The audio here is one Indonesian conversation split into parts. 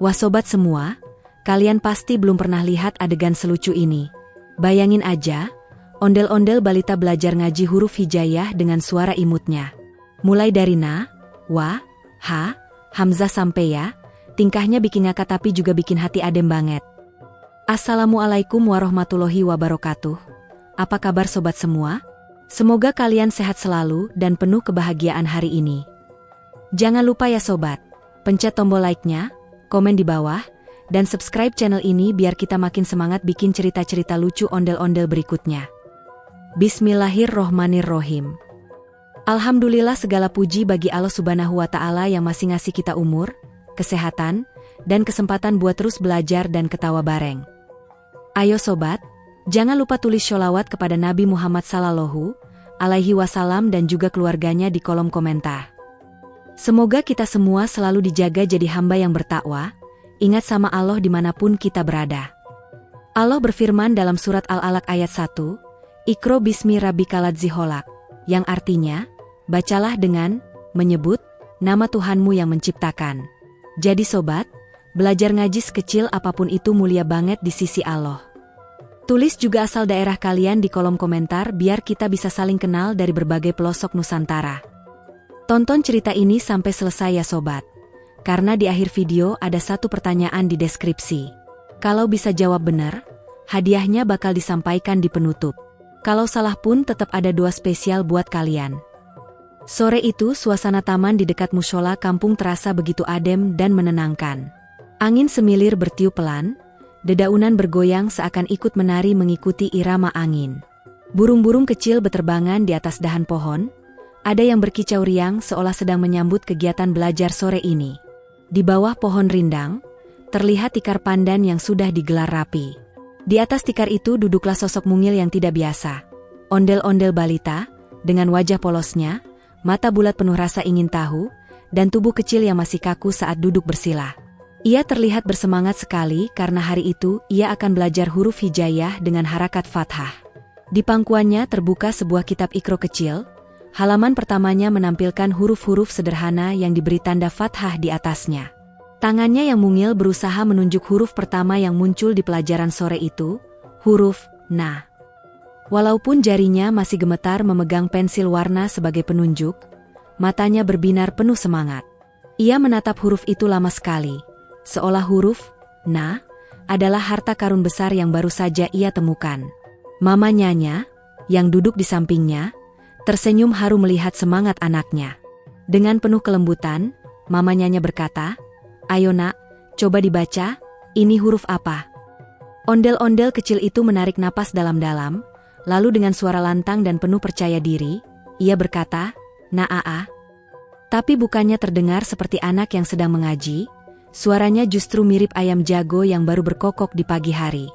Wah sobat semua, kalian pasti belum pernah lihat adegan selucu ini. Bayangin aja, ondel-ondel balita belajar ngaji huruf hijaiyah dengan suara imutnya. Mulai dari na, wa, ha, hamzah sampai ya, tingkahnya bikin ngakak tapi juga bikin hati adem banget. Assalamualaikum warahmatullahi wabarakatuh. Apa kabar sobat semua? Semoga kalian sehat selalu dan penuh kebahagiaan hari ini. Jangan lupa ya sobat, pencet tombol like-nya, komen di bawah, dan subscribe channel ini biar kita makin semangat bikin cerita-cerita lucu ondel-ondel berikutnya. Bismillahirrohmanirrohim. Alhamdulillah segala puji bagi Allah Subhanahu wa Ta'ala yang masih ngasih kita umur, kesehatan, dan kesempatan buat terus belajar dan ketawa bareng. Ayo sobat, jangan lupa tulis sholawat kepada Nabi Muhammad Sallallahu Alaihi Wasallam dan juga keluarganya di kolom komentar. Semoga kita semua selalu dijaga jadi hamba yang bertakwa, ingat sama Allah dimanapun kita berada. Allah berfirman dalam surat Al-Alaq ayat 1, Iqra bismi rabbikaladzi khalaq, yang artinya, bacalah dengan menyebut nama Tuhanmu yang menciptakan. Jadi sobat, belajar ngaji sekecil apapun itu mulia banget di sisi Allah. Tulis juga asal daerah kalian di kolom komentar biar kita bisa saling kenal dari berbagai pelosok Nusantara. Tonton cerita ini sampai selesai ya sobat, karena di akhir video ada satu pertanyaan di deskripsi. Kalau bisa jawab benar, hadiahnya bakal disampaikan di penutup. Kalau salah pun tetap ada doa spesial buat kalian. Sore itu suasana taman di dekat mushola kampung terasa begitu adem dan menenangkan. Angin semilir bertiup pelan, dedaunan bergoyang seakan ikut menari mengikuti irama angin. Burung-burung kecil beterbangan di atas dahan pohon, ada yang berkicau riang seolah sedang menyambut kegiatan belajar sore ini. Di bawah pohon rindang, terlihat tikar pandan yang sudah digelar rapi. Di atas tikar itu duduklah sosok mungil yang tidak biasa. Ondel-ondel balita, dengan wajah polosnya, mata bulat penuh rasa ingin tahu, dan tubuh kecil yang masih kaku saat duduk bersila. Ia terlihat bersemangat sekali karena hari itu ia akan belajar huruf hijaiyah dengan harakat fathah. Di pangkuannya terbuka sebuah kitab Iqra kecil. Halaman pertamanya menampilkan huruf-huruf sederhana yang diberi tanda fathah di atasnya. Tangannya yang mungil berusaha menunjuk huruf pertama yang muncul di pelajaran sore itu, huruf na. Walaupun jarinya masih gemetar memegang pensil warna sebagai penunjuk, matanya berbinar penuh semangat. Ia menatap huruf itu lama sekali, seolah huruf na adalah harta karun besar yang baru saja ia temukan. Mamanya, yang duduk di sampingnya, tersenyum haru melihat semangat anaknya. Dengan penuh kelembutan, mamanya berkata, "Ayo nak, coba dibaca, ini huruf apa?" Ondel-ondel kecil itu menarik napas dalam-dalam, lalu dengan suara lantang dan penuh percaya diri, ia berkata, "Naa." Tapi bukannya terdengar seperti anak yang sedang mengaji, suaranya justru mirip ayam jago yang baru berkokok di pagi hari.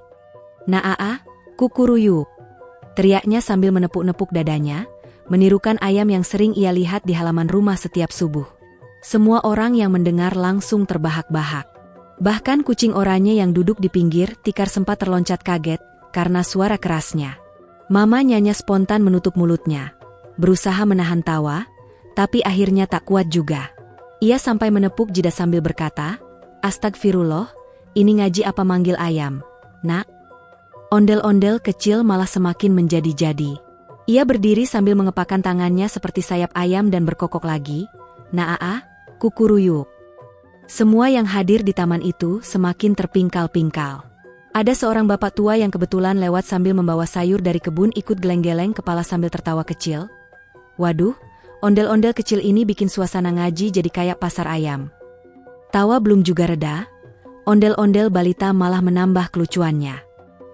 "Naa, kukuruyuk," teriaknya sambil menepuk-nepuk dadanya, menirukan ayam yang sering ia lihat di halaman rumah setiap subuh. Semua orang yang mendengar langsung terbahak-bahak. Bahkan kucing oranye yang duduk di pinggir tikar sempat terloncat kaget karena suara kerasnya. Mamanya spontan menutup mulutnya, berusaha menahan tawa, tapi akhirnya tak kuat juga. Ia sampai menepuk jidat sambil berkata, "Astagfirullah, ini ngaji apa manggil ayam, nak?" Ondel-ondel kecil malah semakin menjadi-jadi. Ia berdiri sambil mengepakkan tangannya seperti sayap ayam dan berkokok lagi, "Naa, kukuruyuk." Semua yang hadir di taman itu semakin terpingkal-pingkal. Ada seorang bapak tua yang kebetulan lewat sambil membawa sayur dari kebun ikut geleng-geleng kepala sambil tertawa kecil. Waduh, ondel-ondel kecil ini bikin suasana ngaji jadi kayak pasar ayam. Tawa belum juga reda, ondel-ondel balita malah menambah kelucuannya.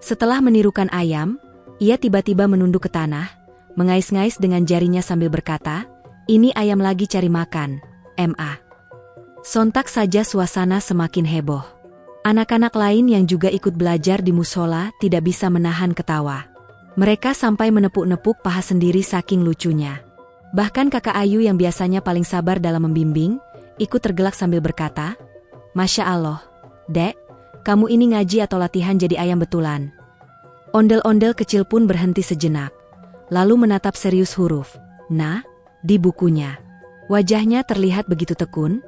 Setelah menirukan ayam, ia tiba-tiba menunduk ke tanah, mengais-ngais dengan jarinya sambil berkata, "Ini ayam lagi cari makan, Ma." Sontak saja suasana semakin heboh. Anak-anak lain yang juga ikut belajar di mushola tidak bisa menahan ketawa. Mereka sampai menepuk-nepuk paha sendiri saking lucunya. Bahkan kakak Ayu yang biasanya paling sabar dalam membimbing, ikut tergelak sambil berkata, "Masya Allah, Dek, kamu ini ngaji atau latihan jadi ayam betulan?" Ondel-ondel kecil pun berhenti sejenak, lalu menatap serius huruf na di bukunya. Wajahnya terlihat begitu tekun,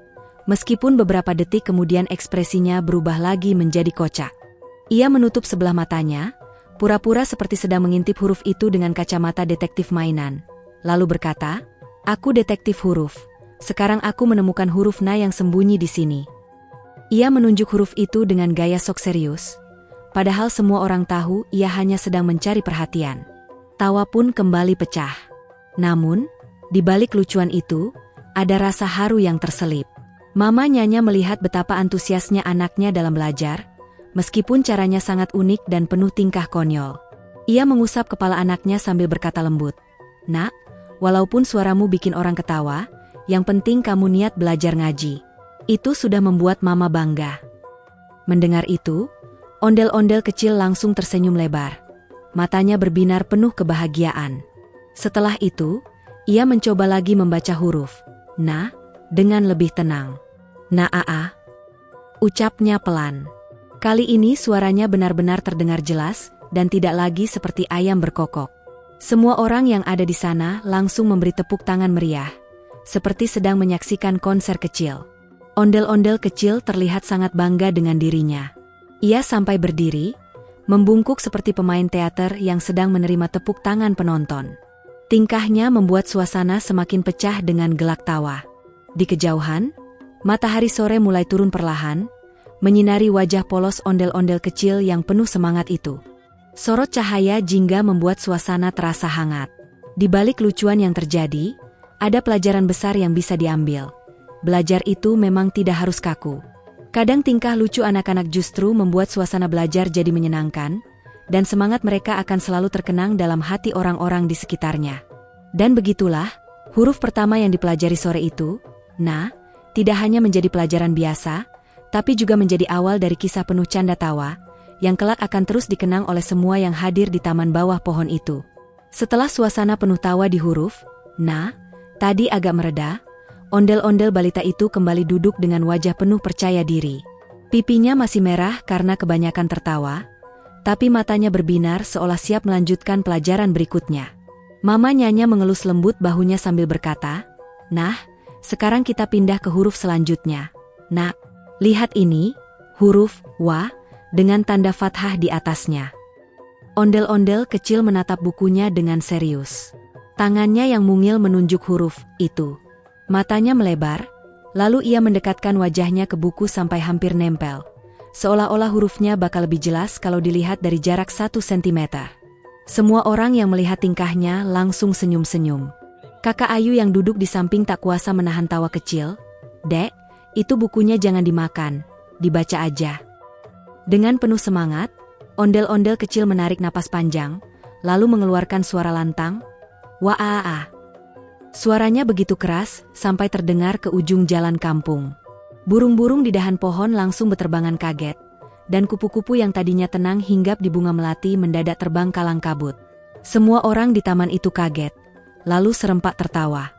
Meskipun beberapa detik kemudian ekspresinya berubah lagi menjadi kocak. Ia menutup sebelah matanya, pura-pura seperti sedang mengintip huruf itu dengan kacamata detektif mainan. Lalu berkata, "Aku detektif huruf. Sekarang aku menemukan huruf Na yang sembunyi di sini." Ia menunjuk huruf itu dengan gaya sok serius. Padahal semua orang tahu ia hanya sedang mencari perhatian. Tawa pun kembali pecah. Namun, di balik lucuan itu, ada rasa haru yang terselip. Mama Nyanya melihat betapa antusiasnya anaknya dalam belajar, meskipun caranya sangat unik dan penuh tingkah konyol. Ia mengusap kepala anaknya sambil berkata lembut, "Nak, walaupun suaramu bikin orang ketawa, yang penting kamu niat belajar ngaji. Itu sudah membuat Mama bangga." Mendengar itu, ondel-ondel kecil langsung tersenyum lebar. Matanya berbinar penuh kebahagiaan. Setelah itu, ia mencoba lagi membaca huruf Na dengan lebih tenang. "Na-a-a," ucapnya pelan. Kali ini suaranya benar-benar terdengar jelas dan tidak lagi seperti ayam berkokok. Semua orang yang ada di sana langsung memberi tepuk tangan meriah, seperti sedang menyaksikan konser kecil. Ondel-ondel kecil terlihat sangat bangga dengan dirinya. Ia sampai berdiri, membungkuk seperti pemain teater yang sedang menerima tepuk tangan penonton. Tingkahnya membuat suasana semakin pecah dengan gelak tawa. Di kejauhan, matahari sore mulai turun perlahan, menyinari wajah polos ondel-ondel kecil yang penuh semangat itu. Sorot cahaya jingga membuat suasana terasa hangat. Di balik lucuan yang terjadi, ada pelajaran besar yang bisa diambil. Belajar itu memang tidak harus kaku. Kadang tingkah lucu anak-anak justru membuat suasana belajar jadi menyenangkan, dan semangat mereka akan selalu terkenang dalam hati orang-orang di sekitarnya. Dan begitulah, huruf pertama yang dipelajari sore itu, Na, tidak hanya menjadi pelajaran biasa, tapi juga menjadi awal dari kisah penuh canda tawa, yang kelak akan terus dikenang oleh semua yang hadir di taman bawah pohon itu. Setelah suasana penuh tawa di huruf Na tadi agak mereda, ondel-ondel balita itu kembali duduk dengan wajah penuh percaya diri. Pipinya masih merah karena kebanyakan tertawa, tapi matanya berbinar seolah siap melanjutkan pelajaran berikutnya. Mama Nyanya mengelus lembut bahunya sambil berkata, "Nah, sekarang kita pindah ke huruf selanjutnya. Nak, lihat ini, huruf Wa, dengan tanda fathah di atasnya." Ondel-ondel kecil menatap bukunya dengan serius. Tangannya yang mungil menunjuk huruf itu. Matanya melebar, lalu ia mendekatkan wajahnya ke buku sampai hampir nempel. Seolah-olah hurufnya bakal lebih jelas kalau dilihat dari jarak 1 sentimeter. Semua orang yang melihat tingkahnya langsung senyum-senyum. Kakak Ayu yang duduk di samping tak kuasa menahan tawa kecil. "Dek, itu bukunya jangan dimakan, dibaca aja." Dengan penuh semangat, ondel-ondel kecil menarik napas panjang, lalu mengeluarkan suara lantang, "Wa-a-a." Suaranya begitu keras sampai terdengar ke ujung jalan kampung. Burung-burung di dahan pohon langsung berterbangan kaget, dan kupu-kupu yang tadinya tenang hinggap di bunga melati mendadak terbang kalang kabut. Semua orang di taman itu kaget, lalu serempak tertawa.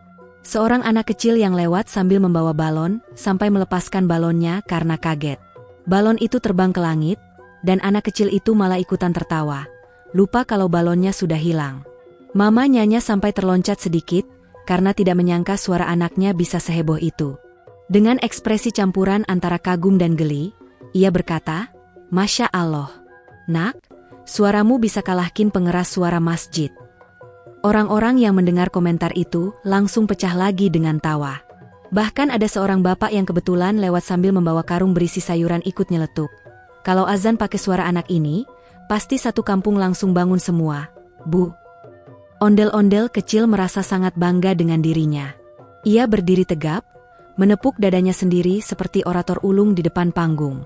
Seorang anak kecil yang lewat sambil membawa balon, sampai melepaskan balonnya karena kaget. Balon itu terbang ke langit, dan anak kecil itu malah ikutan tertawa, lupa kalau balonnya sudah hilang. Mama Nyanya sampai terloncat sedikit, karena tidak menyangka suara anaknya bisa seheboh itu. Dengan ekspresi campuran antara kagum dan geli, ia berkata, "Masya Allah. Nak, suaramu bisa kalahkin pengeras suara masjid." Orang-orang yang mendengar komentar itu langsung pecah lagi dengan tawa. Bahkan ada seorang bapak yang kebetulan lewat sambil membawa karung berisi sayuran ikut nyeletuk. Kalau azan pakai suara anak ini, pasti satu kampung langsung bangun semua. "Bu." Ondel-ondel kecil merasa sangat bangga dengan dirinya. Ia berdiri tegap, menepuk dadanya sendiri seperti orator ulung di depan panggung.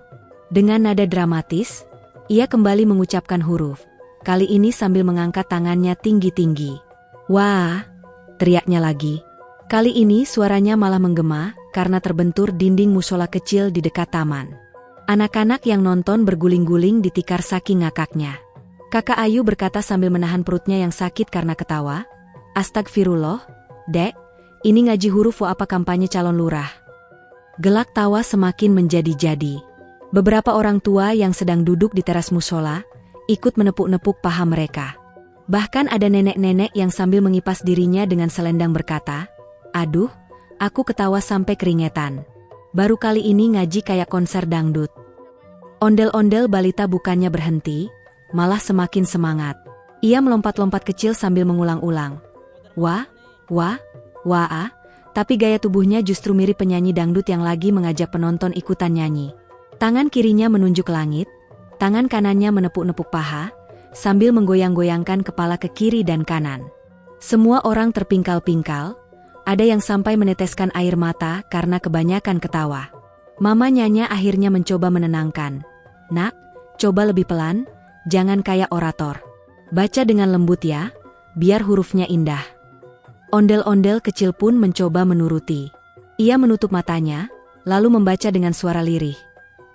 Dengan nada dramatis, ia kembali mengucapkan huruf, kali ini sambil mengangkat tangannya tinggi-tinggi. "Wah!" teriaknya lagi. Kali ini suaranya malah menggema karena terbentur dinding musola kecil di dekat taman. Anak-anak yang nonton berguling-guling ditikar saking ngakaknya. Kakak Ayu berkata sambil menahan perutnya yang sakit karena ketawa, "Astagfirullah, Dek, ini ngaji huruf Wa apa kampanye calon lurah?" Gelak tawa semakin menjadi-jadi. Beberapa orang tua yang sedang duduk di teras musola ikut menepuk-nepuk paha mereka. Bahkan ada nenek-nenek yang sambil mengipas dirinya dengan selendang berkata, "Aduh, aku ketawa sampai keringetan." Baru kali ini ngaji kayak konser dangdut. Ondel-ondel balita bukannya berhenti, malah semakin semangat. Ia melompat-lompat kecil sambil mengulang-ulang. Wah, wah, wah, tapi gaya tubuhnya justru mirip penyanyi dangdut yang lagi mengajak penonton ikutan nyanyi. Tangan kirinya menunjuk langit, tangan kanannya menepuk-nepuk paha, sambil menggoyang-goyangkan kepala ke kiri dan kanan. Semua orang terpingkal-pingkal, ada yang sampai meneteskan air mata karena kebanyakan ketawa. Mama Nyanya akhirnya mencoba menenangkan. Nak, coba lebih pelan, jangan kayak orator. Baca dengan lembut ya, biar hurufnya indah. Ondel-ondel kecil pun mencoba menuruti. Ia menutup matanya, lalu membaca dengan suara lirih.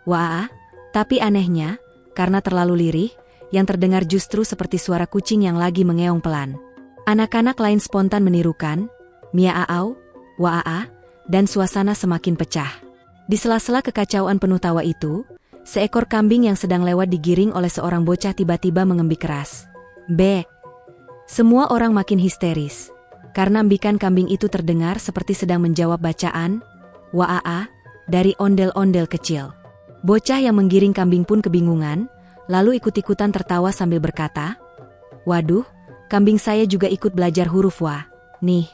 Wah, tapi anehnya, karena terlalu lirih, yang terdengar justru seperti suara kucing yang lagi mengeong pelan. Anak-anak lain spontan menirukan, Mia Aau, Waa, dan suasana semakin pecah. Di sela-sela kekacauan penuh tawa itu, seekor kambing yang sedang lewat digiring oleh seorang bocah tiba-tiba mengembik keras. B. Semua orang makin histeris, karena embikan kambing itu terdengar seperti sedang menjawab bacaan, Waa, dari ondel-ondel kecil. Bocah yang menggiring kambing pun kebingungan, lalu ikut-ikutan tertawa sambil berkata, waduh, kambing saya juga ikut belajar huruf Wa, nih.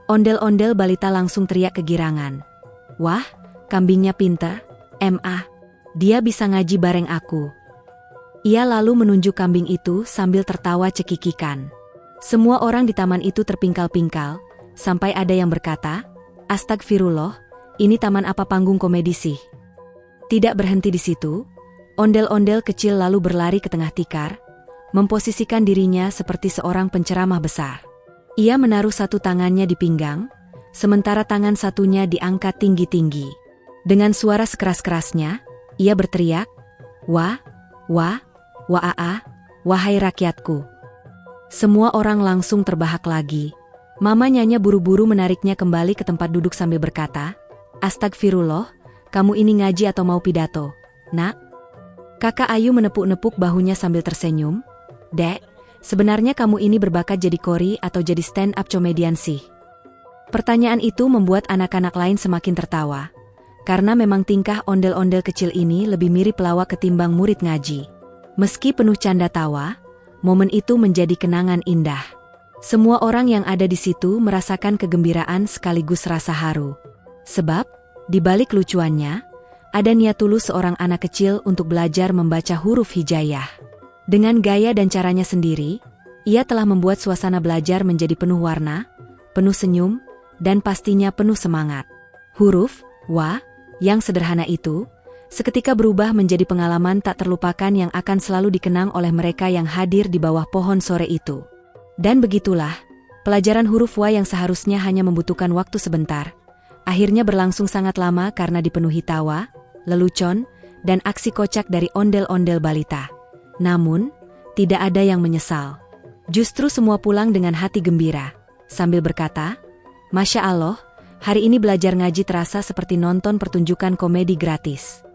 Ondel-ondel balita langsung teriak kegirangan. Wah, kambingnya pintar, Ma. Dia bisa ngaji bareng aku. Ia lalu menunjuk kambing itu sambil tertawa cekikikan. Semua orang di taman itu terpingkal-pingkal, sampai ada yang berkata, Astagfirullah, ini taman apa panggung komedi sih? Tidak berhenti di situ, ondel-ondel kecil lalu berlari ke tengah tikar, memposisikan dirinya seperti seorang penceramah besar. Ia menaruh satu tangannya di pinggang, sementara tangan satunya diangkat tinggi-tinggi. Dengan suara sekeras-kerasnya, ia berteriak, Wah, wah, Waa, wahai rakyatku. Semua orang langsung terbahak lagi. Mama Nyanya buru-buru menariknya kembali ke tempat duduk sambil berkata, Astagfirullah, kamu ini ngaji atau mau pidato, nak? Kakak Ayu menepuk-nepuk bahunya sambil tersenyum. Dek, sebenarnya kamu ini berbakat jadi kori atau jadi stand-up comedian sih? Pertanyaan itu membuat anak-anak lain semakin tertawa, karena memang tingkah ondel-ondel kecil ini lebih mirip pelawak ketimbang murid ngaji. Meski penuh canda tawa, momen itu menjadi kenangan indah. Semua orang yang ada di situ merasakan kegembiraan sekaligus rasa haru. Sebab, di balik lucuannya, ada niat tulus seorang anak kecil untuk belajar membaca huruf hijaiyah. Dengan gaya dan caranya sendiri, ia telah membuat suasana belajar menjadi penuh warna, penuh senyum, dan pastinya penuh semangat. Huruf Wa yang sederhana itu seketika berubah menjadi pengalaman tak terlupakan yang akan selalu dikenang oleh mereka yang hadir di bawah pohon sore itu. Dan begitulah, pelajaran huruf Wa yang seharusnya hanya membutuhkan waktu sebentar, akhirnya berlangsung sangat lama karena dipenuhi tawa, lelucon, dan aksi kocak dari ondel-ondel balita. Namun, tidak ada yang menyesal. Justru semua pulang dengan hati gembira, sambil berkata, Masya Allah, hari ini belajar ngaji terasa seperti nonton pertunjukan komedi gratis.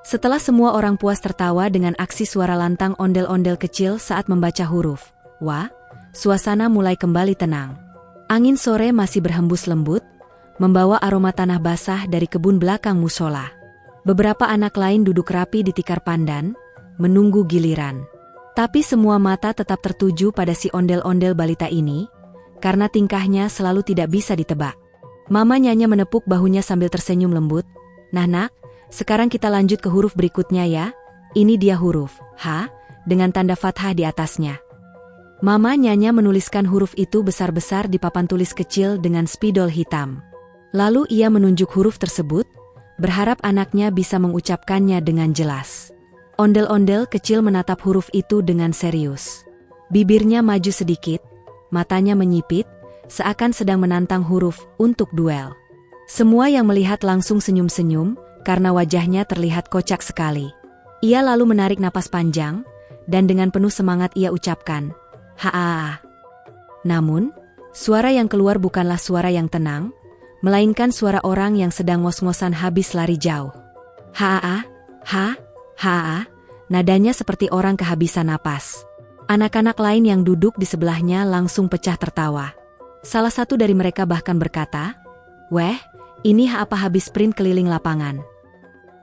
Setelah semua orang puas tertawa dengan aksi suara lantang ondel-ondel kecil saat membaca huruf Wa, suasana mulai kembali tenang. Angin sore masih berhembus lembut, membawa aroma tanah basah dari kebun belakang musola. Beberapa anak lain duduk rapi di tikar pandan, menunggu giliran. Tapi semua mata tetap tertuju pada si ondel-ondel balita ini, karena tingkahnya selalu tidak bisa ditebak. Mama Nyanya menepuk bahunya sambil tersenyum lembut. Nah nak, sekarang kita lanjut ke huruf berikutnya ya. Ini dia huruf H, dengan tanda fathah di atasnya. Mama Nyanya menuliskan huruf itu besar-besar di papan tulis kecil dengan spidol hitam. Lalu ia menunjuk huruf tersebut, berharap anaknya bisa mengucapkannya dengan jelas. Ondel-ondel kecil menatap huruf itu dengan serius. Bibirnya maju sedikit, matanya menyipit, seakan sedang menantang huruf untuk duel. Semua yang melihat langsung senyum-senyum, karena wajahnya terlihat kocak sekali. Ia lalu menarik napas panjang, dan dengan penuh semangat ia ucapkan, Ha-ah. Namun, suara yang keluar bukanlah suara yang tenang, melainkan suara orang yang sedang ngos-ngosan habis lari jauh. Ha-ah, ha-ah, nadanya seperti orang kehabisan napas. Anak-anak lain yang duduk di sebelahnya langsung pecah tertawa. Salah satu dari mereka bahkan berkata, Weh, Ini apa habis sprint keliling lapangan.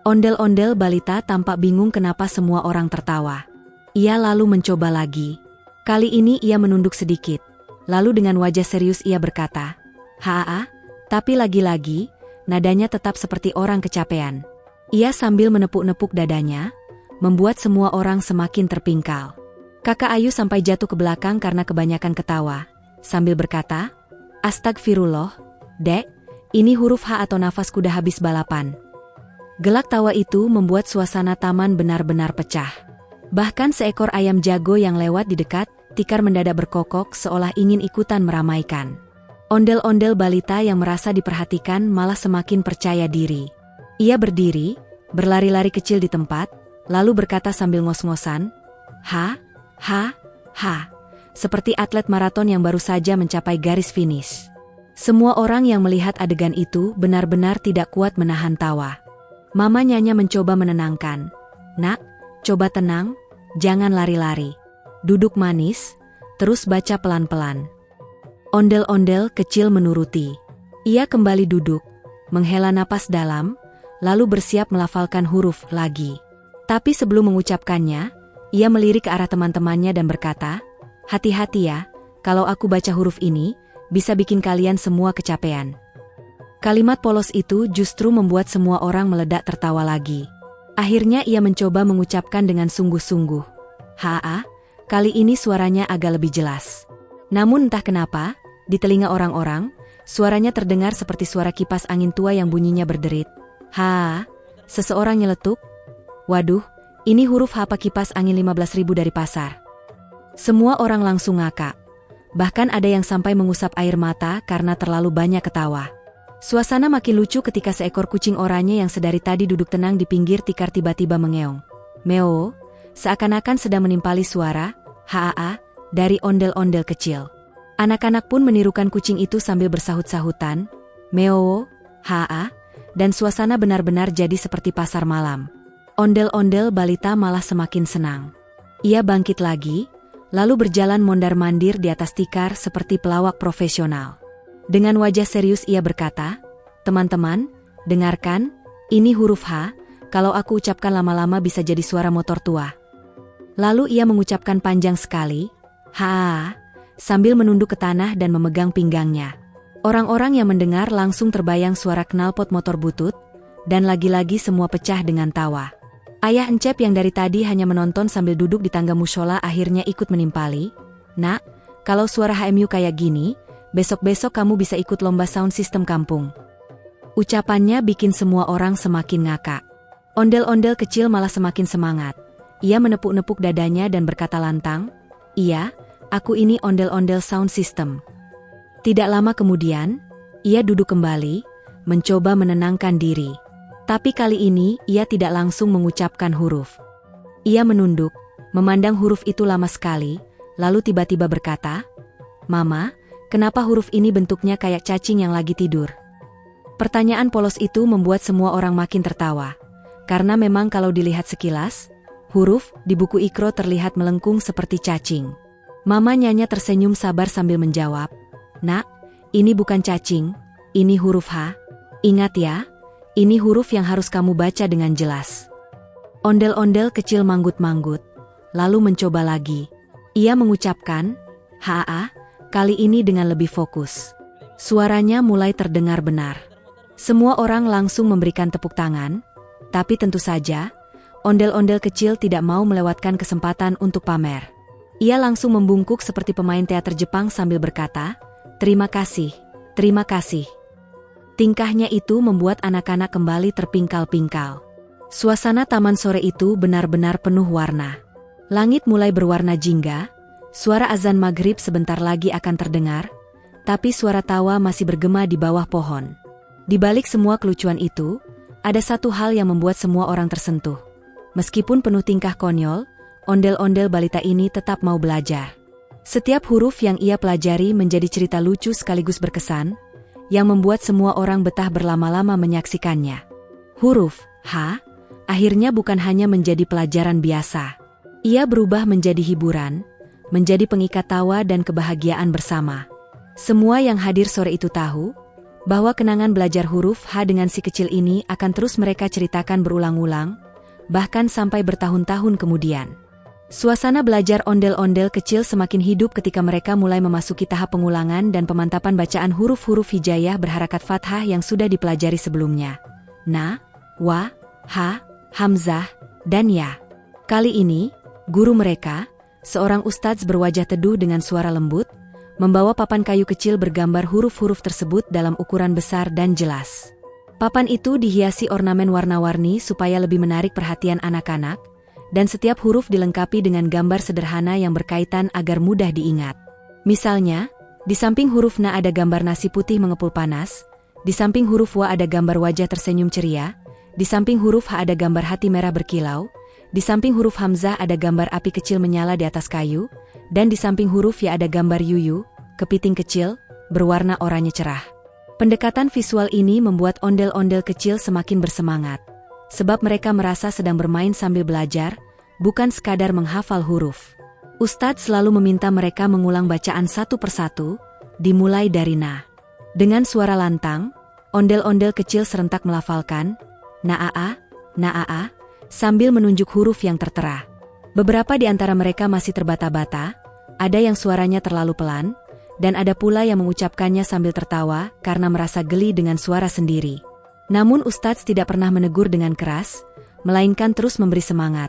Ondel-ondel balita tampak bingung kenapa semua orang tertawa. Ia lalu mencoba lagi. Kali ini ia menunduk sedikit. Lalu dengan wajah serius ia berkata, "Haa, tapi lagi-lagi, nadanya tetap seperti orang kecapean." Ia sambil menepuk-nepuk dadanya, membuat semua orang semakin terpingkal. Kakak Ayu sampai jatuh ke belakang karena kebanyakan ketawa, sambil berkata, "Astagfirullah, Dek, ini huruf H atau nafas kuda habis balapan." Gelak tawa itu membuat suasana taman benar-benar pecah. Bahkan seekor ayam jago yang lewat di dekat, tikar mendadak berkokok seolah ingin ikutan meramaikan. Ondel-ondel balita yang merasa diperhatikan malah semakin percaya diri. Ia berdiri, berlari-lari kecil di tempat, lalu berkata sambil ngos-ngosan, "Ha, ha, ha," seperti atlet maraton yang baru saja mencapai garis finish. Semua orang yang melihat adegan itu benar-benar tidak kuat menahan tawa. Mama Nyanya mencoba menenangkan. "Nak, coba tenang, jangan lari-lari. Duduk manis, terus baca pelan-pelan." Ondel-ondel kecil menuruti. Ia kembali duduk, menghela napas dalam, lalu bersiap melafalkan huruf lagi. Tapi sebelum mengucapkannya, ia melirik ke arah teman-temannya dan berkata, "Hati-hati ya, kalau aku baca huruf ini, bisa bikin kalian semua kecapean." Kalimat polos itu justru membuat semua orang meledak tertawa lagi. Akhirnya ia mencoba mengucapkan dengan sungguh-sungguh. "Haa, kali ini suaranya agak lebih jelas." Namun entah kenapa, di telinga orang-orang, suaranya terdengar seperti suara kipas angin tua yang bunyinya berderit. "Ha," seseorang nyeletuk. "Waduh, ini huruf H apa kipas angin 15.000 dari pasar?" Semua orang langsung ngakak. Bahkan ada yang sampai mengusap air mata karena terlalu banyak ketawa. Suasana makin lucu ketika seekor kucing oranye yang sedari tadi duduk tenang di pinggir tikar tiba-tiba mengeong. "Meo," seakan-akan sedang menimpali suara, "Haa," dari ondel-ondel kecil. Anak-anak pun menirukan kucing itu sambil bersahut-sahutan, "Meo, haa," dan suasana benar-benar jadi seperti pasar malam. Ondel-ondel balita malah semakin senang. Ia bangkit lagi, lalu berjalan mondar-mandir di atas tikar seperti pelawak profesional. Dengan wajah serius ia berkata, "Teman-teman, dengarkan, ini huruf H, kalau aku ucapkan lama-lama bisa jadi suara motor tua." Lalu ia mengucapkan panjang sekali, "Ha," sambil menunduk ke tanah dan memegang pinggangnya. Orang-orang yang mendengar langsung terbayang suara knalpot motor butut, dan lagi-lagi semua pecah dengan tawa. Ayah Encep yang dari tadi hanya menonton sambil duduk di tangga mushola akhirnya ikut menimpali, "Nak, kalau suara HMU kayak gini, besok-besok kamu bisa ikut lomba sound system kampung." Ucapannya bikin semua orang semakin ngakak. Ondel-ondel kecil malah semakin semangat. Ia menepuk-nepuk dadanya dan berkata lantang, "Iya, aku ini ondel-ondel sound system." Tidak lama kemudian, ia duduk kembali, mencoba menenangkan diri. Tapi kali ini ia tidak langsung mengucapkan huruf. Ia menunduk, memandang huruf itu lama sekali, lalu tiba-tiba berkata, "Mama, kenapa huruf ini bentuknya kayak cacing yang lagi tidur?" Pertanyaan polos itu membuat semua orang makin tertawa. Karena memang kalau dilihat sekilas, huruf di buku Iqra terlihat melengkung seperti cacing. Mama Nyanya tersenyum sabar sambil menjawab, "Nak, ini bukan cacing, ini huruf H. Ingat ya, ini huruf yang harus kamu baca dengan jelas." Ondel-ondel kecil manggut-manggut, lalu mencoba lagi. Ia mengucapkan, "Ha," kali ini dengan lebih fokus. Suaranya mulai terdengar benar. Semua orang langsung memberikan tepuk tangan, tapi tentu saja, ondel-ondel kecil tidak mau melewatkan kesempatan untuk pamer. Ia langsung membungkuk seperti pemain teater Jepang sambil berkata, "Terima kasih, terima kasih." Tingkahnya itu membuat anak-anak kembali terpingkal-pingkal. Suasana taman sore itu benar-benar penuh warna. Langit mulai berwarna jingga, suara azan maghrib sebentar lagi akan terdengar, tapi suara tawa masih bergema di bawah pohon. Di balik semua kelucuan itu, ada satu hal yang membuat semua orang tersentuh. Meskipun penuh tingkah konyol, ondel-ondel balita ini tetap mau belajar. Setiap huruf yang ia pelajari menjadi cerita lucu sekaligus berkesan, yang membuat semua orang betah berlama-lama menyaksikannya. Huruf H akhirnya bukan hanya menjadi pelajaran biasa. Ia berubah menjadi hiburan, menjadi pengikat tawa dan kebahagiaan bersama. Semua yang hadir sore itu tahu, bahwa kenangan belajar huruf H dengan si kecil ini akan terus mereka ceritakan berulang-ulang, bahkan sampai bertahun-tahun kemudian. Suasana belajar ondel-ondel kecil semakin hidup ketika mereka mulai memasuki tahap pengulangan dan pemantapan bacaan huruf-huruf hijaiyah berharakat fathah yang sudah dipelajari sebelumnya. Na, wa, ha, hamzah, dan ya. Kali ini, guru mereka, seorang ustadz berwajah teduh dengan suara lembut, membawa papan kayu kecil bergambar huruf-huruf tersebut dalam ukuran besar dan jelas. Papan itu dihiasi ornamen warna-warni supaya lebih menarik perhatian anak-anak, dan setiap huruf dilengkapi dengan gambar sederhana yang berkaitan agar mudah diingat. Misalnya, di samping huruf Na ada gambar nasi putih mengepul panas, di samping huruf Wa ada gambar wajah tersenyum ceria, di samping huruf H ada gambar hati merah berkilau, di samping huruf Hamzah ada gambar api kecil menyala di atas kayu, dan di samping huruf Ya ada gambar yuyu, kepiting kecil, berwarna oranye cerah. Pendekatan visual ini membuat ondel-ondel kecil semakin bersemangat, sebab mereka merasa sedang bermain sambil belajar, bukan sekadar menghafal huruf. Ustadz selalu meminta mereka mengulang bacaan satu persatu, dimulai dari Na. Dengan suara lantang, ondel-ondel kecil serentak melafalkan, Na'aa, sambil menunjuk huruf yang tertera. Beberapa di antara mereka masih terbata-bata, ada yang suaranya terlalu pelan, dan ada pula yang mengucapkannya sambil tertawa karena merasa geli dengan suara sendiri. Namun Ustadz tidak pernah menegur dengan keras, melainkan terus memberi semangat.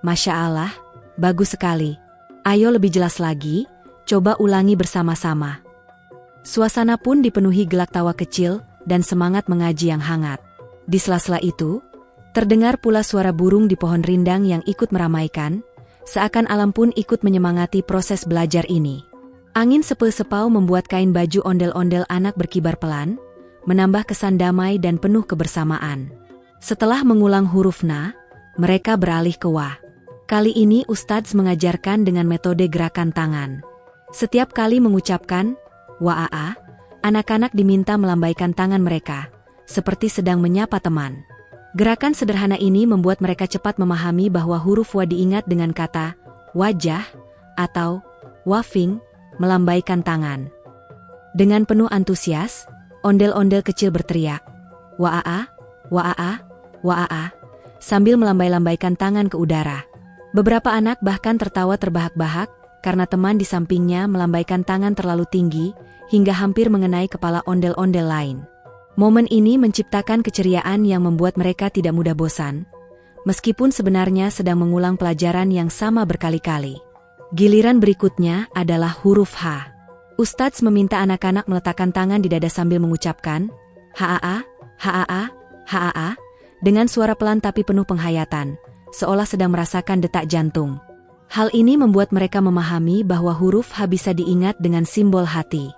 Masya Allah, bagus sekali. Ayo lebih jelas lagi, coba ulangi bersama-sama. Suasana pun dipenuhi gelak tawa kecil dan semangat mengaji yang hangat. Di sela-sela itu, terdengar pula suara burung di pohon rindang yang ikut meramaikan, seakan alam pun ikut menyemangati proses belajar ini. Angin sepeu-sepau membuat kain baju ondel-ondel anak berkibar pelan, menambah kesan damai dan penuh kebersamaan. Setelah mengulang huruf Na, mereka beralih ke Wa. Kali ini Ustadz mengajarkan dengan metode gerakan tangan. Setiap kali mengucapkan Wa'a, anak-anak diminta melambaikan tangan mereka, seperti sedang menyapa teman. Gerakan sederhana ini membuat mereka cepat memahami bahwa huruf Wa diingat dengan kata wajah atau wafing, melambaikan tangan. Dengan penuh antusias, ondel-ondel kecil berteriak, Wa'a, Wa'a, Wa'a, sambil melambai-lambaikan tangan ke udara. Beberapa anak bahkan tertawa terbahak-bahak karena teman di sampingnya melambaikan tangan terlalu tinggi hingga hampir mengenai kepala ondel-ondel lain. Momen ini menciptakan keceriaan yang membuat mereka tidak mudah bosan, meskipun sebenarnya sedang mengulang pelajaran yang sama berkali-kali. Giliran berikutnya adalah huruf H. Ustadz meminta anak-anak meletakkan tangan di dada sambil mengucapkan Ha'a, Ha'a, Ha'a, dengan suara pelan tapi penuh penghayatan, seolah sedang merasakan detak jantung. Hal ini membuat mereka memahami bahwa huruf H bisa diingat dengan simbol hati.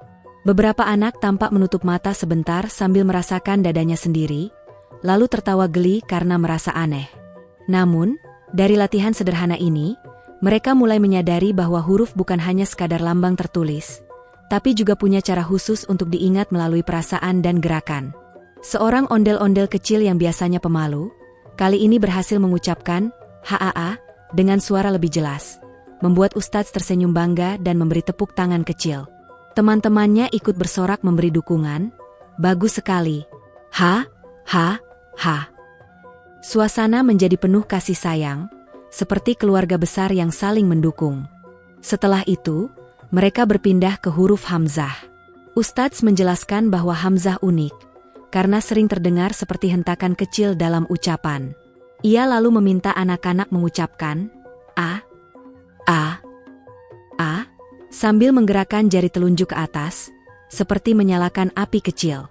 Beberapa anak tampak menutup mata sebentar sambil merasakan dadanya sendiri, lalu tertawa geli karena merasa aneh. Namun, dari latihan sederhana ini, mereka mulai menyadari bahwa huruf bukan hanya sekadar lambang tertulis, tapi juga punya cara khusus untuk diingat melalui perasaan dan gerakan. Seorang ondel-ondel kecil yang biasanya pemalu, kali ini berhasil mengucapkan Ha'a dengan suara lebih jelas, membuat Ustadz tersenyum bangga dan memberi tepuk tangan kecil. Teman-temannya ikut bersorak memberi dukungan, bagus sekali. Ha. Suasana menjadi penuh kasih sayang, seperti keluarga besar yang saling mendukung. Setelah itu, mereka berpindah ke huruf Hamzah. Ustadz menjelaskan bahwa Hamzah unik, karena sering terdengar seperti hentakan kecil dalam ucapan. Ia lalu meminta anak-anak mengucapkan A, sambil menggerakkan jari telunjuk ke atas, seperti menyalakan api kecil.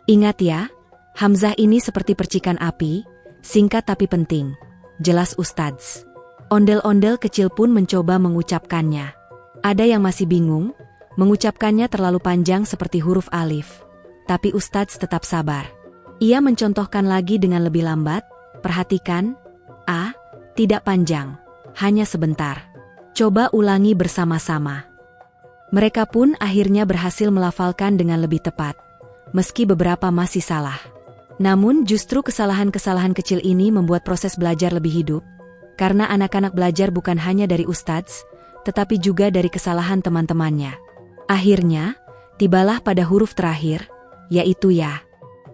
Ingat ya, Hamzah ini seperti percikan api, singkat tapi penting, jelas Ustadz. Ondel-ondel kecil pun mencoba mengucapkannya. Ada yang masih bingung, mengucapkannya terlalu panjang seperti huruf alif. Tapi Ustadz tetap sabar. Ia mencontohkan lagi dengan lebih lambat, perhatikan, A, tidak panjang, hanya sebentar. Coba ulangi bersama-sama. Mereka pun akhirnya berhasil melafalkan dengan lebih tepat, meski beberapa masih salah. Namun justru kesalahan-kesalahan kecil ini membuat proses belajar lebih hidup, karena anak-anak belajar bukan hanya dari Ustadz, tetapi juga dari kesalahan teman-temannya. Akhirnya, tibalah pada huruf terakhir, yaitu ya.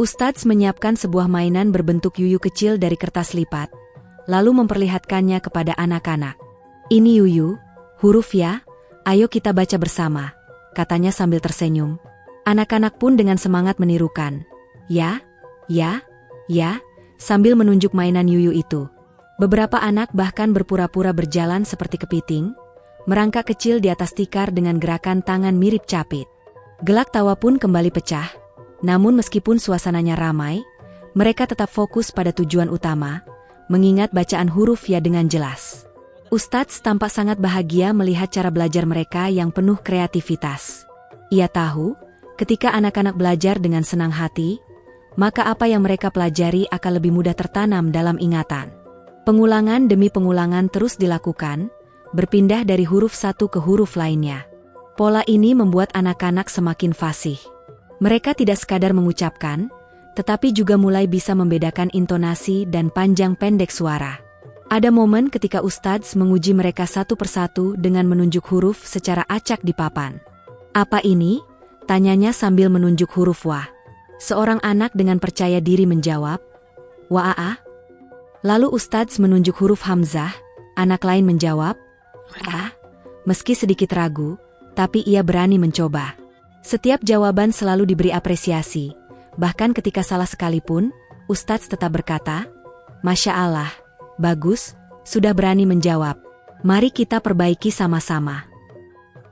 Ustadz menyiapkan sebuah mainan berbentuk yuyu kecil dari kertas lipat, lalu memperlihatkannya kepada anak-anak. Ini yuyu, huruf ya, ayo kita baca bersama, katanya sambil tersenyum. Anak-anak pun dengan semangat menirukan. Ya, ya, ya, sambil menunjuk mainan yuyu itu. Beberapa anak bahkan berpura-pura berjalan seperti kepiting, merangkak kecil di atas tikar dengan gerakan tangan mirip capit. Gelak tawa pun kembali pecah. Namun meskipun suasananya ramai, mereka tetap fokus pada tujuan utama, mengingat bacaan huruf ya dengan jelas. Ustadz tampak sangat bahagia melihat cara belajar mereka yang penuh kreativitas. Ia tahu, ketika anak-anak belajar dengan senang hati, maka apa yang mereka pelajari akan lebih mudah tertanam dalam ingatan. Pengulangan demi pengulangan terus dilakukan, berpindah dari huruf satu ke huruf lainnya. Pola ini membuat anak-anak semakin fasih. Mereka tidak sekadar mengucapkan, tetapi juga mulai bisa membedakan intonasi dan panjang pendek suara. Ada momen ketika Ustadz menguji mereka satu persatu dengan menunjuk huruf secara acak di papan. Apa ini? Tanyanya sambil menunjuk huruf wa. Seorang anak dengan percaya diri menjawab, Wa'a. Lalu Ustadz menunjuk huruf hamzah, anak lain menjawab, Ra. Meski sedikit ragu, tapi ia berani mencoba. Setiap jawaban selalu diberi apresiasi, bahkan ketika salah sekalipun, Ustadz tetap berkata, Masya Allah, bagus, sudah berani menjawab. Mari kita perbaiki sama-sama.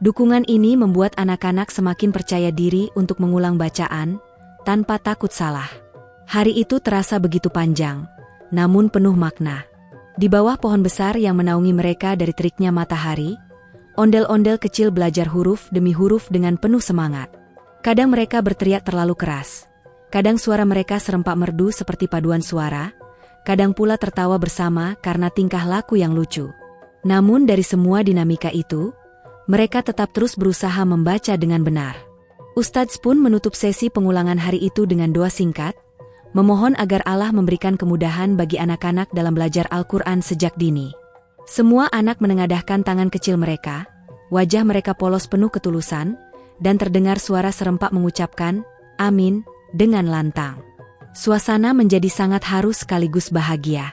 Dukungan ini membuat anak-anak semakin percaya diri untuk mengulang bacaan, tanpa takut salah. Hari itu terasa begitu panjang, namun penuh makna. Di bawah pohon besar yang menaungi mereka dari teriknya matahari, ondel-ondel kecil belajar huruf demi huruf dengan penuh semangat. Kadang mereka berteriak terlalu keras. Kadang suara mereka serempak merdu seperti paduan suara. Kadang pula tertawa bersama karena tingkah laku yang lucu. Namun dari semua dinamika itu, mereka tetap terus berusaha membaca dengan benar. Ustadz pun menutup sesi pengulangan hari itu dengan doa singkat, memohon agar Allah memberikan kemudahan bagi anak-anak dalam belajar Al-Quran sejak dini. Semua anak menengadahkan tangan kecil mereka, wajah mereka polos penuh ketulusan, dan terdengar suara serempak mengucapkan, Amin, dengan lantang. Suasana menjadi sangat haru sekaligus bahagia.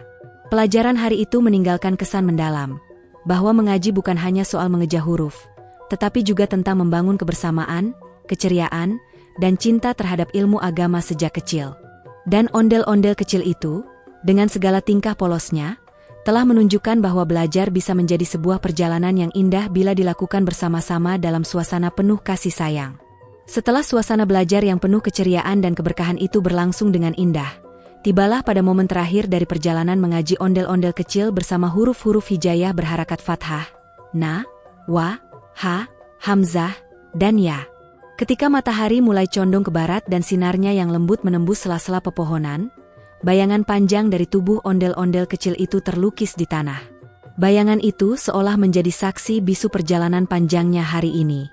Pelajaran hari itu meninggalkan kesan mendalam, bahwa mengaji bukan hanya soal mengeja huruf, tetapi juga tentang membangun kebersamaan, keceriaan, dan cinta terhadap ilmu agama sejak kecil. Dan ondel-ondel kecil itu, dengan segala tingkah polosnya, telah menunjukkan bahwa belajar bisa menjadi sebuah perjalanan yang indah bila dilakukan bersama-sama dalam suasana penuh kasih sayang. Setelah suasana belajar yang penuh keceriaan dan keberkahan itu berlangsung dengan indah, tibalah pada momen terakhir dari perjalanan mengaji ondel-ondel kecil bersama huruf-huruf hijayah berharakat fathah, na, wa, ha, hamzah, dan ya. Ketika matahari mulai condong ke barat dan sinarnya yang lembut menembus sela-sela pepohonan, bayangan panjang dari tubuh ondel-ondel kecil itu terlukis di tanah. Bayangan itu seolah menjadi saksi bisu perjalanan panjangnya hari ini.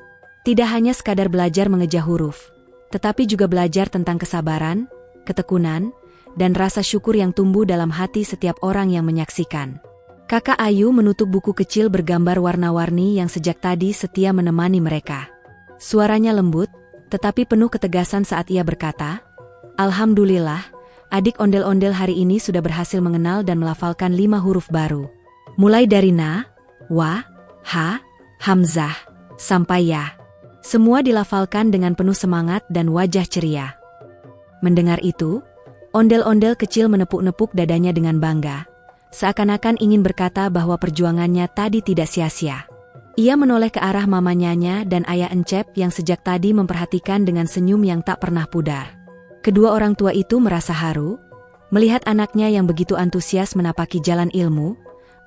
Tidak hanya sekadar belajar mengeja huruf, tetapi juga belajar tentang kesabaran, ketekunan, dan rasa syukur yang tumbuh dalam hati setiap orang yang menyaksikan. Kakak Ayu menutup buku kecil bergambar warna-warni yang sejak tadi setia menemani mereka. Suaranya lembut, tetapi penuh ketegasan saat ia berkata, Alhamdulillah, adik ondel-ondel hari ini sudah berhasil mengenal dan melafalkan 5 huruf baru. Mulai dari na, wa, ha, hamzah, sampai ya. Semua dilafalkan dengan penuh semangat dan wajah ceria. Mendengar itu, ondel-ondel kecil menepuk-nepuk dadanya dengan bangga, seakan-akan ingin berkata bahwa perjuangannya tadi tidak sia-sia. Ia menoleh ke arah mamanyanya dan ayah Encep yang sejak tadi memperhatikan dengan senyum yang tak pernah pudar. Kedua orang tua itu merasa haru, melihat anaknya yang begitu antusias menapaki jalan ilmu,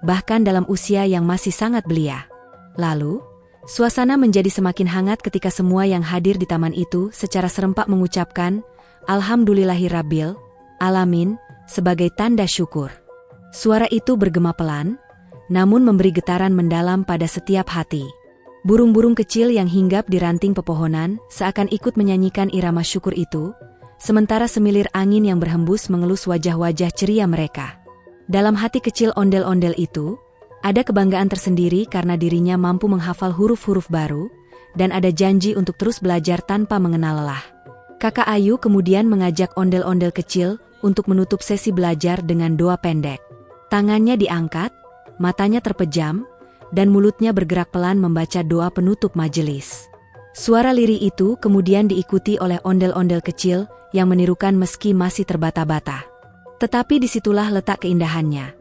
bahkan dalam usia yang masih sangat belia. Lalu, suasana menjadi semakin hangat ketika semua yang hadir di taman itu secara serempak mengucapkan, Alhamdulillahirabbil alamin, sebagai tanda syukur. Suara itu bergema pelan, namun memberi getaran mendalam pada setiap hati. Burung-burung kecil yang hinggap di ranting pepohonan seakan ikut menyanyikan irama syukur itu, sementara semilir angin yang berhembus mengelus wajah-wajah ceria mereka. Dalam hati kecil ondel-ondel itu, ada kebanggaan tersendiri karena dirinya mampu menghafal huruf-huruf baru, dan ada janji untuk terus belajar tanpa mengenal lelah. Kakak Ayu kemudian mengajak ondel-ondel kecil untuk menutup sesi belajar dengan doa pendek. Tangannya diangkat, matanya terpejam, dan mulutnya bergerak pelan membaca doa penutup majelis. Suara lirih itu kemudian diikuti oleh ondel-ondel kecil yang menirukan meski masih terbata-bata. Tetapi disitulah letak keindahannya.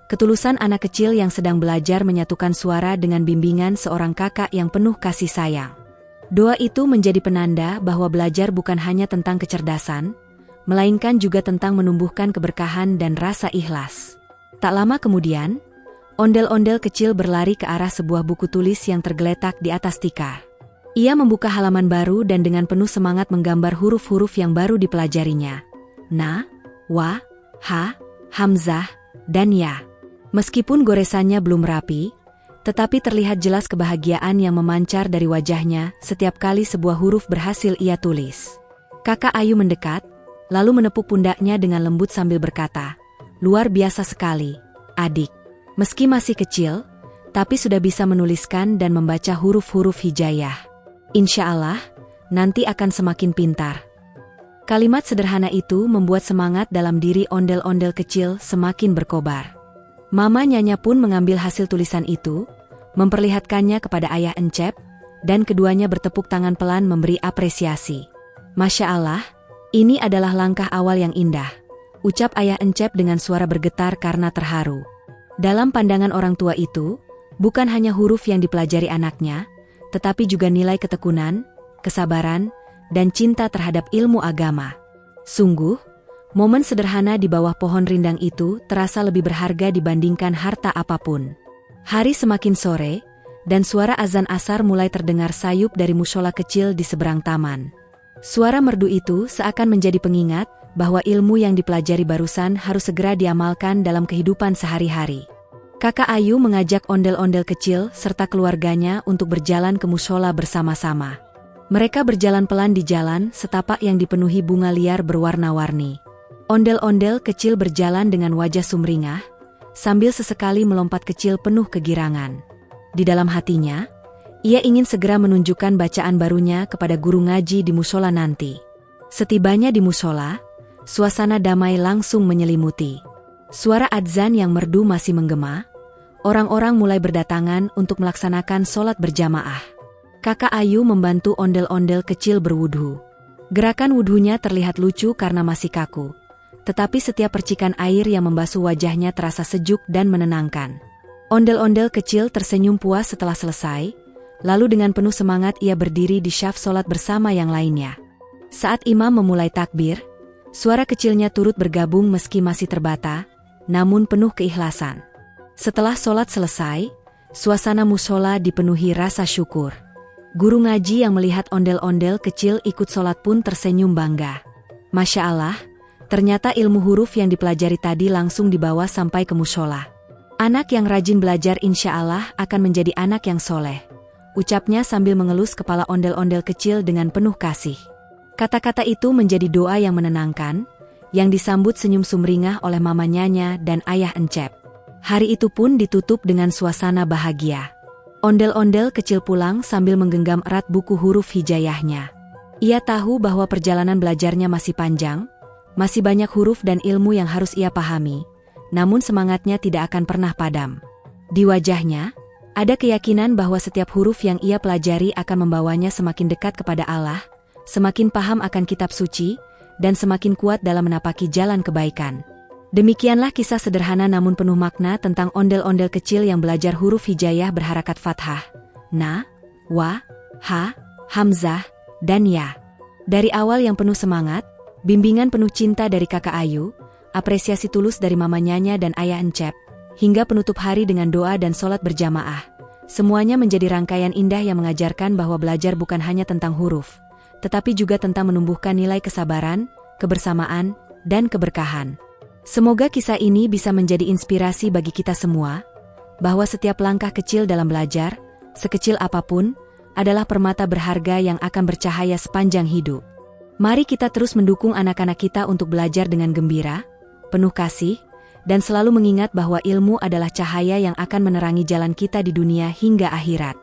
Ketulusan anak kecil yang sedang belajar menyatukan suara dengan bimbingan seorang kakak yang penuh kasih sayang. Doa itu menjadi penanda bahwa belajar bukan hanya tentang kecerdasan, melainkan juga tentang menumbuhkan keberkahan dan rasa ikhlas. Tak lama kemudian, ondel-ondel kecil berlari ke arah sebuah buku tulis yang tergeletak di atas tikar. Ia membuka halaman baru dan dengan penuh semangat menggambar huruf-huruf yang baru dipelajarinya. Na, wa, ha, hamzah, dan ya. Meskipun goresannya belum rapi, tetapi terlihat jelas kebahagiaan yang memancar dari wajahnya setiap kali sebuah huruf berhasil ia tulis. Kakak Ayu mendekat, lalu menepuk pundaknya dengan lembut sambil berkata, "Luar biasa sekali, adik. Meski masih kecil, tapi sudah bisa menuliskan dan membaca huruf-huruf hijayah. Insya Allah, nanti akan semakin pintar." Kalimat sederhana itu membuat semangat dalam diri ondel-ondel kecil semakin berkobar. Mama Nyanya pun mengambil hasil tulisan itu, memperlihatkannya kepada ayah Encep, dan keduanya bertepuk tangan pelan memberi apresiasi. "Masya Allah, ini adalah langkah awal yang indah," ucap ayah Encep dengan suara bergetar karena terharu. Dalam pandangan orang tua itu, bukan hanya huruf yang dipelajari anaknya, tetapi juga nilai ketekunan, kesabaran, dan cinta terhadap ilmu agama. Sungguh, momen sederhana di bawah pohon rindang itu terasa lebih berharga dibandingkan harta apapun. Hari semakin sore, dan suara azan asar mulai terdengar sayup dari mushola kecil di seberang taman. Suara merdu itu seakan menjadi pengingat bahwa ilmu yang dipelajari barusan harus segera diamalkan dalam kehidupan sehari-hari. Kakak Ayu mengajak ondel-ondel kecil serta keluarganya untuk berjalan ke mushola bersama-sama. Mereka berjalan pelan di jalan setapak yang dipenuhi bunga liar berwarna-warni. Ondel-ondel kecil berjalan dengan wajah sumringah, sambil sesekali melompat kecil penuh kegirangan. Di dalam hatinya, ia ingin segera menunjukkan bacaan barunya kepada guru ngaji di mushola nanti. Setibanya di mushola, suasana damai langsung menyelimuti. Suara adzan yang merdu masih menggema, orang-orang mulai berdatangan untuk melaksanakan sholat berjamaah. Kakak Ayu membantu ondel-ondel kecil berwudhu. Gerakan wudhunya terlihat lucu karena masih kaku. Tetapi setiap percikan air yang membasuh wajahnya terasa sejuk dan menenangkan. Ondel-ondel kecil tersenyum puas setelah selesai, lalu dengan penuh semangat ia berdiri di syaf sholat bersama yang lainnya. Saat imam memulai takbir, suara kecilnya turut bergabung meski masih terbata, namun penuh keikhlasan. Setelah sholat selesai, suasana mushola dipenuhi rasa syukur. Guru ngaji yang melihat ondel-ondel kecil ikut sholat pun tersenyum bangga. Masya Allah, ternyata ilmu huruf yang dipelajari tadi langsung dibawa sampai ke mushola. Anak yang rajin belajar insya Allah akan menjadi anak yang soleh, ucapnya sambil mengelus kepala ondel-ondel kecil dengan penuh kasih. Kata-kata itu menjadi doa yang menenangkan, yang disambut senyum sumringah oleh Mama Nyanya dan Ayah Encep. Hari itu pun ditutup dengan suasana bahagia. Ondel-ondel kecil pulang sambil menggenggam erat buku huruf hijayahnya. Ia tahu bahwa perjalanan belajarnya masih panjang, masih banyak huruf dan ilmu yang harus ia pahami, namun semangatnya tidak akan pernah padam. Di wajahnya, ada keyakinan bahwa setiap huruf yang ia pelajari akan membawanya semakin dekat kepada Allah, semakin paham akan kitab suci, dan semakin kuat dalam menapaki jalan kebaikan. Demikianlah kisah sederhana namun penuh makna tentang ondel-ondel kecil yang belajar huruf hijayah berharakat fathah, na, wa, ha, hamzah, dan ya. Dari awal yang penuh semangat, bimbingan penuh cinta dari kakak Ayu, apresiasi tulus dari Mama Nyanya dan Ayah Encep, hingga penutup hari dengan doa dan sholat berjamaah. Semuanya menjadi rangkaian indah yang mengajarkan bahwa belajar bukan hanya tentang huruf, tetapi juga tentang menumbuhkan nilai kesabaran, kebersamaan, dan keberkahan. Semoga kisah ini bisa menjadi inspirasi bagi kita semua, bahwa setiap langkah kecil dalam belajar, sekecil apapun, adalah permata berharga yang akan bercahaya sepanjang hidup. Mari kita terus mendukung anak-anak kita untuk belajar dengan gembira, penuh kasih, dan selalu mengingat bahwa ilmu adalah cahaya yang akan menerangi jalan kita di dunia hingga akhirat.